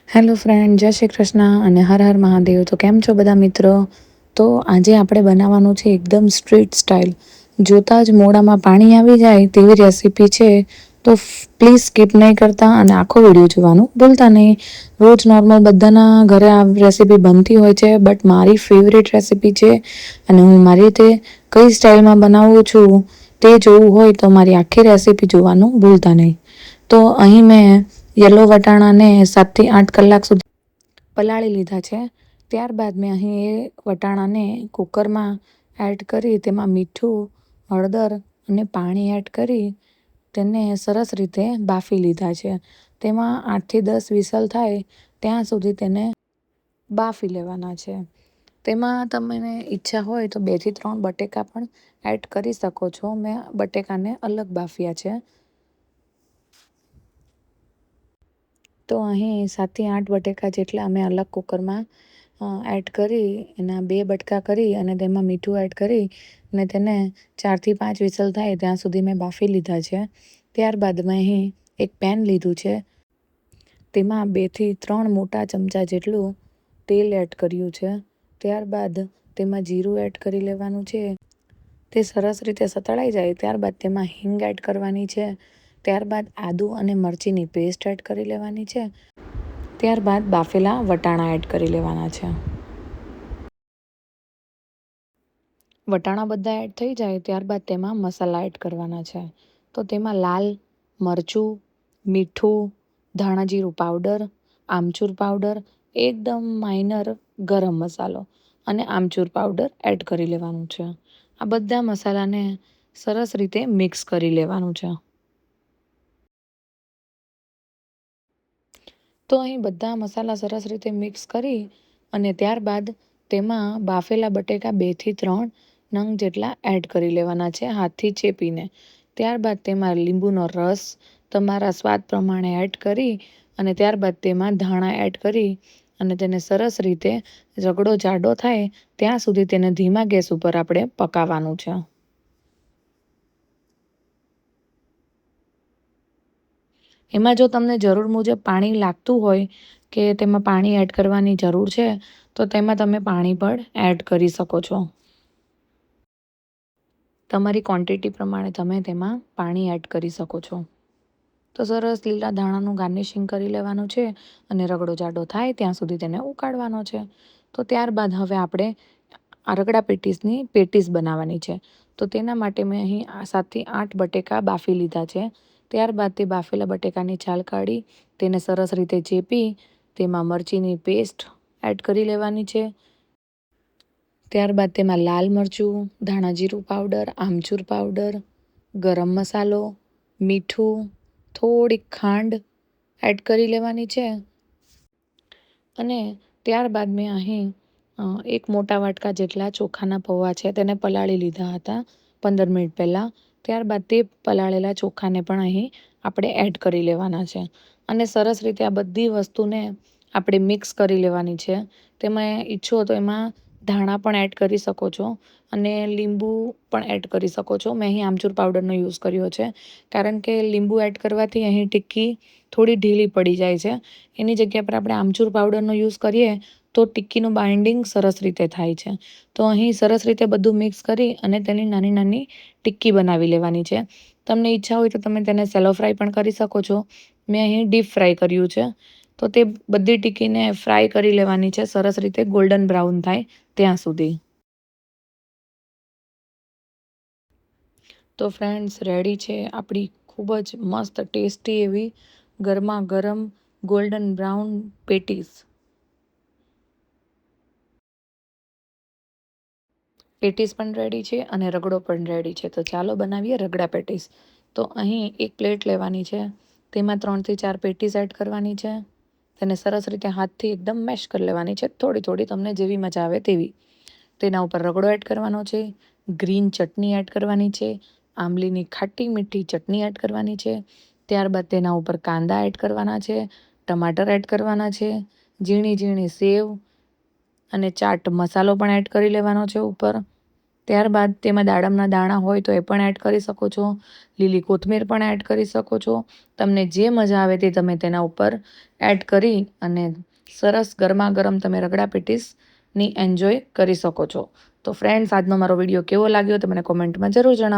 Hello friend, જય શ્રી કૃષ્ણ અને હર હર મહાદેવ. તો કેમ છો બધા મિત્રો? તો આજે આપણે બનાવવાનું છે એકદમ સ્ટ્રીટ સ્ટાઇલ, જોતાં જ મોઢામાં પાણી આવી જાય તેવી રેસીપી છે. તો પ્લીઝ સ્કીપ નહીં કરતા અને આખો વિડીયો જોવાનું ભૂલતા નહીં. રોજ નોર્મલ બધાના ઘરે આ રેસીપી બનતી હોય છે, બટ મારી ફેવરેટ રેસીપી છે અને હું મારી રીતે કઈ સ્ટાઇલમાં બનાવું છું તે જોવું હોય તો મારી આખી રેસીપી જોવાનું ભૂલતા નહીં. તો અહીં મેં યલો વટાણાને 7 થી 8 કલાક સુધી પલાળી લીધા છે. ત્યારબાદ મેં અહીં એ વટાણાને કુકરમાં એડ કરી તેમાં મીઠું, હળદર અને પાણી એડ કરી તેને સરસ રીતે બાફી લીધા છે. તેમાં 8 થી 10 વિસલ થાય ત્યાં સુધી તેને બાફી લેવાના છે. તેમાં તમને ઈચ્છા હોય તો 2 થી 3 બટેકા પણ એડ કરી શકો છો. મેં બટેકાને અલગ બાફ્યા છે. તો અહીં 7 થી 8 બટેકા જેટલા અમે અલગ કુકરમાં એડ કરી એના 2 બટકા કરી અને તેમાં મીઠું એડ કરી અને તેને 4 થી 5 વિસલ થાય ત્યાં સુધી મેં બાફી લીધા છે. ત્યારબાદ મેં અહીં એક પેન લીધું છે. તેમાં 2 થી 3 મોટા ચમચા જેટલું તેલ એડ કર્યું છે. ત્યારબાદ તેમાં જીરું એડ કરી લેવાનું છે. તે સરસ રીતે સતળાઈ જાય ત્યારબાદ તેમાં હિંગ એડ કરવાની છે. ત્યારબાદ આદુ અને મરચીની પેસ્ટ એડ કરી લેવાની છે. ત્યારબાદ બાફેલા વટાણા એડ કરી લેવાના છે. વટાણા બધા એડ થઈ જાય ત્યારબાદ તેમાં મસાલા એડ કરવાના છે. તો તેમાં લાલ મરચું, મીઠું, ધાણા જીરું પાવડર, આમચૂર પાવડર, એકદમ માઇનર ગરમ મસાલો અને આમચૂર પાવડર એડ કરી લેવાનું છે. આ બધા મસાલાને સરસ રીતે મિક્સ કરી લેવાનું છે. તો અહીં બધા મસાલા સરસ રીતે મિક્સ કરી અને ત્યારબાદ તેમાં બાફેલા બટેકા 2 થી 3 નંગ જેટલા એડ કરી લેવાના છે હાથથી ચેપીને. ત્યારબાદ તેમાં લીંબુનો રસ તમારા સ્વાદ પ્રમાણે એડ કરી અને ત્યારબાદ તેમાં ધાણા એડ કરી અને તેને સરસ રીતે રગડો જાડો થાય ત્યાં સુધી તેને ધીમા ગેસ ઉપર આપણે પકાવવાનું છે. એમાં જો તમને જરૂર મુજબ પાણી લાગતું હોય કે તેમાં પાણી એડ કરવાની જરૂર છે તો તેમાં તમે પાણી પણ એડ કરી શકો છો. તમારી ક્વોન્ટિટી પ્રમાણે તમે તેમાં પાણી એડ કરી શકો છો. તો સરસ લીલા ધાણાનું ગાર્નિશિંગ કરી લેવાનું છે અને રગડો જાડો થાય ત્યાં સુધી તેને ઉકાળવાનો છે. તો ત્યારબાદ હવે આપણે રગડા પેટીસની પેટીસ બનાવવાની છે. તો તેના માટે મેં અહીં 7 થી 8 બટેકા બાફી લીધા છે. ત્યારબાદ તે બાફેલા બટેકાની છાલ કાઢી તેને સરસ રીતે ચેપી તેમાં મરચીની પેસ્ટ એડ કરી લેવાની છે. ત્યારબાદ તેમાં લાલ મરચું, ધાણા જીરું પાવડર, આમચૂર પાવડર, ગરમ મસાલો, મીઠું, થોડીક ખાંડ એડ કરી લેવાની છે. અને ત્યારબાદ મેં અહીં 1 મોટા વાટકા જેટલા ચોખાના પૌવા છે તેને પલાળી લીધા હતા 15 મિનિટ પહેલાં. ત્યારબાદ તે પલાળેલા ચોખાને પણ અહીં આપણે એડ કરી લેવાના છે અને સરસ રીતે આ બધી વસ્તુને આપણે મિક્સ કરી લેવાની છે. તેમાં ઈચ્છો તો એમાં ધાણા પણ એડ કરી શકો છો અને લીંબુ પણ એડ કરી શકો છો. મેં અહીં આમચૂર પાવડરનો યુઝ કર્યો છે કારણ કે લીંબુ એડ કરવાથી અહીં ટિક્કી થોડી ઢીલી પડી જાય છે. એની જગ્યા પર આપણે આમચૂર પાવડરનો યુઝ કરીએ તો ટિક્કીનું બાઇન્ડિંગ સરસ રીતે થાય છે. તો અહીં સરસ રીતે બધું મિક્સ કરી અને તેની નાની નાની ટિક્કી બનાવી લેવાની છે. તમને ઈચ્છા હોય તો તમે તેને સેલો ફ્રાય પણ કરી શકો છો. મેં અહીં ડીપ ફ્રાય કર્યું છે. તો તે બધી ટિક્કીને ફ્રાય કરી લેવાની છે સરસ રીતે ગોલ્ડન બ્રાઉન થાય ત્યાં સુધી. તો ફ્રેન્ડ્સ રેડી છે આપણી ખૂબ જ મસ્ત ટેસ્ટી એવી ગરમા ગરમ ગોલ્ડન બ્રાઉન પેટીસ. પેટીસ પણ રેડી છે અને રગડો પણ રેડી છે. તો ચાલો બનાવીએ રગડા પેટીસ. તો અહીં એક પ્લેટ લેવાની છે. તેમાં 3 થી 4 પેટીસ એડ કરવાની છે. તેને સરસ રીતે હાથથી એકદમ મેશ કરી લેવાની છે. થોડી થોડી તમને જેવી મજા આવે તેવી. તેના ઉપર રગડો એડ કરવાનો છે. ગ્રીન ચટણી એડ કરવાની છે. આંબલીની ખાટી મીઠી ચટણી એડ કરવાની છે. ત્યારબાદ તેના ઉપર કાંદા એડ કરવાના છે. ટમાટર એડ કરવાના છે. ઝીણી ઝીણી સેવ અને ચાટ મસાલો પણ એડ કરી લેવાનો છે ઉપર. ત્યારબાદ તેમાં દાડમના દાણા હોય તો એ પણ એડ કરી શકો છો, લીલી કોથમીર પણ એડ કરી શકો છો. તમને જે મજા આવે તે તમે તેના ઉપર એડ કરી અને સરસ ગરમા ગરમ તમે રગડા પેટીસની એન્જોય કરી શકો છો. તો ફ્રેન્ડ્સ, આજનો મારો વિડીયો કેવો લાગ્યો તો મને કોમેન્ટમાં જરૂર જણાવો.